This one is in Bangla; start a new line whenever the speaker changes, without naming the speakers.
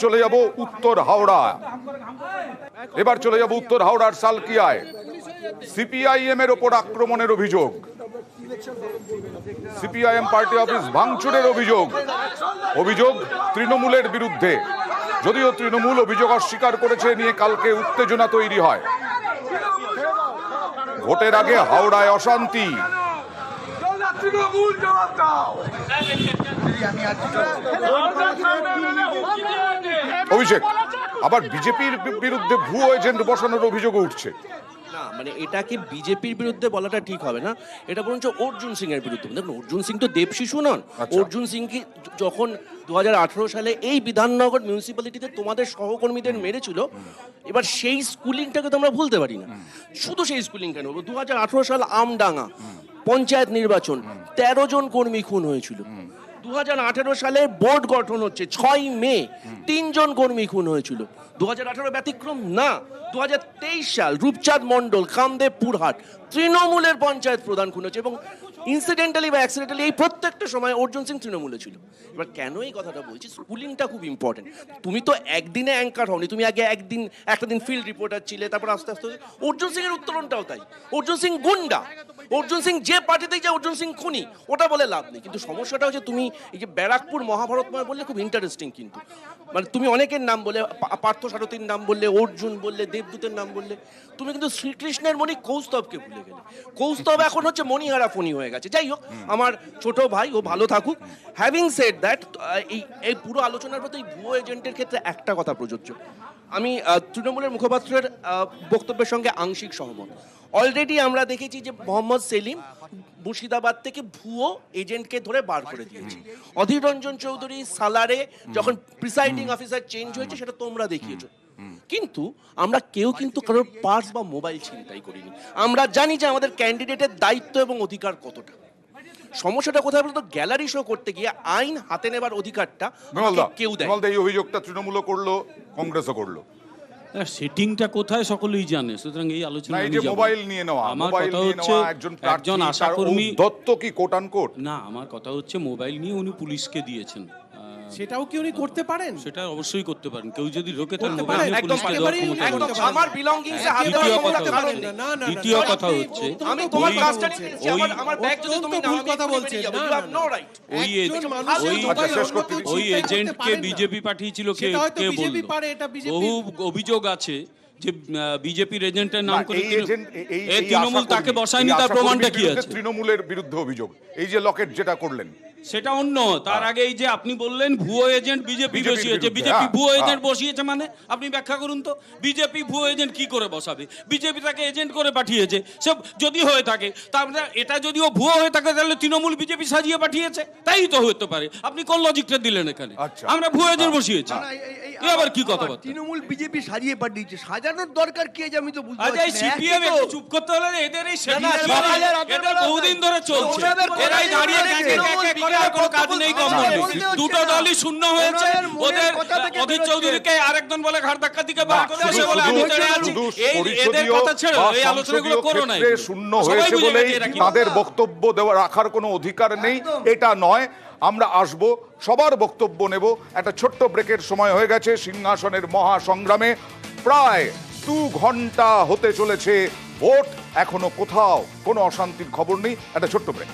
চলে যাব উত্তর হাওড়া। এবার চলে যাব উত্তর হাওড়ার সালকিয়ায়। সিপিআইএম এর ওপর আক্রমণের অভিযোগ, সিপিআইএম পার্টি অফিস ভাঙচুরের অভিযোগ তৃণমূলের বিরুদ্ধে। যদিও তৃণমূল অভিযোগ অস্বীকার করেছে, নিয়ে কালকে উত্তেজনা তৈরি হয়। ভোটের আগে হাওড়ায় অশান্তি। অভিষেক, আবার বিজেপির বিরুদ্ধে ভুয়ো এজেন্ট বসানোর অভিযোগ উঠছে।
না, মানে এটাকে বিজেপির বিরুদ্ধে বলাটা ঠিক হবে না, এটা বরঞ্চ অর্জুন সিং এর বিরুদ্ধে। দেখুন, অর্জুন সিং তো দেব শিশু নন। অর্জুন সিং কি যখন 2018 সালে এই বিধাননগর মিউনিসিপ্যালিটিতে তোমাদের সহকর্মীদের মেরেছিল, এবার সেই স্কুলিংটাকে তো আমরা ভুলতে পারি না। শুধু সেই স্কুলিং কেন, 2018 সাল আমডাঙ্গা পঞ্চায়েত নির্বাচন, 13 জন কর্মী খুন হয়েছিল। 2018 সালে বোর্ড গঠন হচ্ছে, 6 মে 3 জন কর্মী খুন হয়েছিল। 2018 ব্যতিক্রম না। 2023 সাল রূপচাঁদ মণ্ডল, কামদেব পুরহাট, তৃণমূলের পঞ্চায়েত প্রধান খুন হয়েছে। এবং ইনসিডেন্টালি বা অ্যাক্সিডেন্টালি এই প্রত্যেকটা সময় অর্জুন সিং তৃণমূলে ছিল। এবার কেন এই কথাটা বলছি, স্কুলিংটা খুব ইম্পর্টেন্ট। তুমি তো একদিনে অ্যাঙ্কার হওনি, তুমি আগে একটা দিন ফিল্ড রিপোর্টার ছিলে, তারপর আস্তে আস্তে অর্জুন সিং এর উত্তরণটাও তাই। অর্জুন সিং গুন্ডা, অর্জুন সিং যে পার্টিতেই যায় অর্জুন সিং খুনি, ওটা বলে লাভ নেই। কিন্তু সমস্যাটা হচ্ছে তুমি এই যে ব্যারাকপুর মহাভারতময় বললে খুব ইন্টারেস্টিং, কিন্তু মানে তুমি অনেকের নাম বলে, পার্থ সারথীর নাম বললে, অর্জুন বললে, দেবদূতের নাম বললে, তুমি কিন্তু শ্রীকৃষ্ণের মণি কৌস্তবকে ভুলে গেলে। কৌস্তব এখন হচ্ছে মণিহারা ফণি হয়ে গেছে। যাই হোক, আমার ছোট ভাই, ও ভালো থাকুক। হ্যাভিং সেড দ্যাট, এই পুরো আলোচনার প্রতি ভুয়ো এজেন্টের ক্ষেত্রে একটা কথা প্রযোজ্য। আমি তৃণমূলের মুখপাত্রের বক্তব্যের সঙ্গে আংশিক সহমত। অলরেডি আমরা দেখেছি যে মোহাম্মদ সেলিম মুর্শিদাবাদ থেকে ভুয়ো এজেন্টকে ধরে বার করে দিয়েছে। অধীর রঞ্জন চৌধুরী সালারে যখন প্রিসাইডিং অফিসার চেঞ্জ হয়েছে, সেটা তোমরা দেখিয়েছো। কিন্তু আমরা কেউ কিন্তু কারোর পার্স বা মোবাইল ছিনতাই করিনি। আমরা জানি যে আমাদের ক্যান্ডিডেটের দায়িত্ব এবং অধিকার কতটা। সমস্যাটা কোথায় বলতো, গ্যালারি শো করতে গিয়ে আইন হাতে নেবার অধিকারটা কেউ দেয়।
এই অভিযোগটা তৃণমূলও করলো, কংগ্রেসও করলো।
সেটিংটা কোথায় সকলেই জানে, সুতরাং এই আলোচনা
মোবাইল নিয়ে নেওয়া,
আমার কথা হচ্ছে একজন আশাকর্মী
দত্ত কি কোট আনকোট
না, আমার কথা হচ্ছে মোবাইল নিয়ে উনি পুলিশকে দিয়েছেন,
সেটাও কি উনি করতে পারেন?
সেটা অবশ্যই করতে পারেন। কেউ যদি ঢোকে তার
করতে
মোবাইল
পারেন,
নিয়ে
একদম
পুলিশকে দেওয়ার ক্ষমতা
একদম
রয়েছে।
আমার বিলঙ্গিংস এ হাত
দ্বিতীয়
দেওয়ার
কথা
ক্ষমতা কারণ
হচ্ছে,
নেই।
দ্বিতীয় কথা হচ্ছে
আমি তোমার কাজটা নিয়েছি, আমার ব্যাগ যদি তুমি নাও, আমি
কথা বলছি না,
ইউ হ্যাভ নো রাইট।
ওই এজেন্টকে বিজেপি পাঠিয়েছিল কে বলল? বহু অভিযোগ আছে যে বিজেপির এজেন্টের নাম করে তৃণমূল তাকে বসায়নি, তার প্রমাণটা কি আছে?
তৃণমূলের বিরুদ্ধে অভিযোগ, এই যে লকেট যেটা করলেন
সেটা অন্য। তার আগে এই যে আপনি বললেন ভুয়ো এজেন্ট বিজেপি বসিয়েছে, বিজেপি ভুয়ো এজেন্ট বসিয়েছে মানে আপনি ব্যাখ্যা করুন তো, বিজেপি ভুয়ো এজেন্ট কি করে বসাবে? বিজেপি তাকে এজেন্ট করে পাঠিয়েছে, সব যদি হয়ে থাকে, তারপরে এটা যদিও ভুয়ো হয়ে থাকে তাহলে তৃণমূল বিজেপি সাজিয়ে পাঠিয়েছে, তাই তো হতে পারে। আপনি কোন লজিকটা দিলেন এখানে? আমরা ভুয়ো এজেন্ট বসিয়েছি, আবার কি কথা বলছেন?
তৃণমূল বিজেপি সাজিয়ে পাঠিয়েছে, সাজানোর দরকার কি আছে আমি তো বুঝতে
পারছি না। আজ এই সিপিএম একটু চুপ করতে হলে এদের এই এদের বহুদিন ধরে চলছে, এরাই দাঁড়িয়ে কোনো কাজ নেই। দুটো দলই শূন্য হয়েছে, ওদের অধীর চৌধুরীকে আরেকজন বলে ঘাড় ধাক্কা দিকে বার করে এসে বলে আমি ছেড়ে আছি। এদের কথা ছেড়ে এই আলোচনাগুলো করো না।
শূন্য হয়েছে বলেই তাদের বক্তব্য দেওয়া রাখার কোনো অধিকার নেই, এটা নয়। আমরা আসব, সবার বক্তব্য নেব। একটা ছোট্ট ব্রেকের সময় হয়ে গেছে। সিংহাসনের মহাসংগ্রামে প্রায় 2 ঘন্টা হতে চলেছে। ভোট এখনো কোথাও কোনো অশান্তির খবর নেই। একটা ছোট্ট ব্রেক।